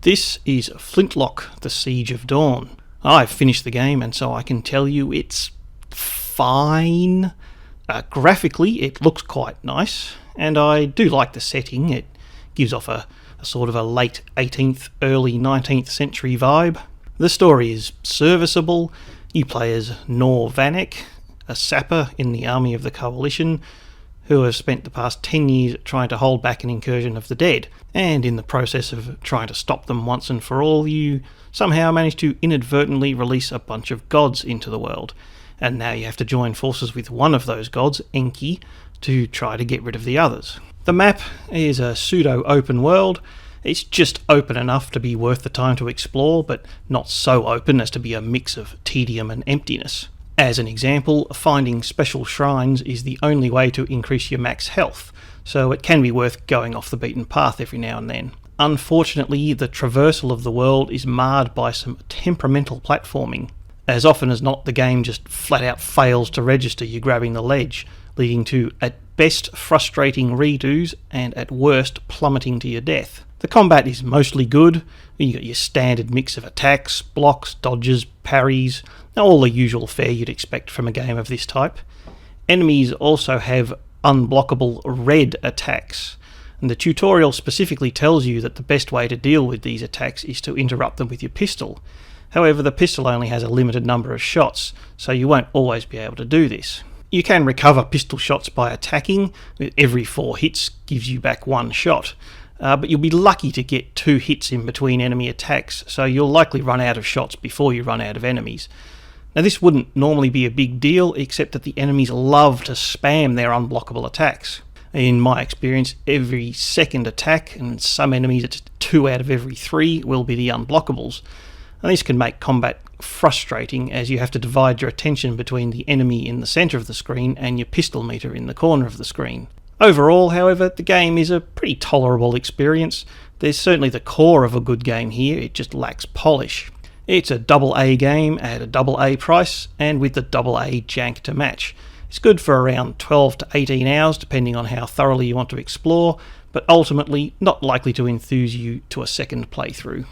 This is Flintlock, The Siege of Dawn. I've finished the game, and so I can tell you it's fine. Graphically, it looks quite nice, and I do like the setting. It gives off a sort of a late 18th, early 19th century vibe. The story is serviceable. You play as Nor Vanek, a sapper in the army of the Coalition, who have spent the past 10 years trying to hold back an incursion of the dead, and in the process of trying to stop them once and for all, you somehow manage to inadvertently release a bunch of gods into the world, and now you have to join forces with one of those gods, Enki, to try to get rid of the others. The map is a pseudo-open world. It's just open enough to be worth the time to explore, but not so open as to be a mix of tedium and emptiness. As an example, finding special shrines is the only way to increase your max health, so it can be worth going off the beaten path every now and then. Unfortunately, the traversal of the world is marred by some temperamental platforming. As often as not, the game just flat out fails to register you grabbing the ledge, leading to, at best, frustrating redos, and at worst, plummeting to your death. The combat is mostly good. You got your standard mix of attacks, blocks, dodges, parries, all the usual fare you'd expect from a game of this type. Enemies also have unblockable red attacks, and the tutorial specifically tells you that the best way to deal with these attacks is to interrupt them with your pistol. However, the pistol only has a limited number of shots, so you won't always be able to do this. You can recover pistol shots by attacking. Every 4 hits gives you back 1 shot. But you'll be lucky to get 2 hits in between enemy attacks, so you'll likely run out of shots before you run out of enemies. Now, this wouldn't normally be a big deal, except that the enemies love to spam their unblockable attacks. In my experience, every second attack, and some enemies it's 2 out of every 3, will be the unblockables. And this can make combat frustrating, as you have to divide your attention between the enemy in the centre of the screen and your pistol meter in the corner of the screen. Overall, however, the game is a pretty tolerable experience. There's certainly the core of a good game here, it just lacks polish. It's a AA game at a AA price, and with the AA jank to match. It's good for around 12 to 18 hours, depending on how thoroughly you want to explore, but ultimately not likely to enthuse you to a second playthrough.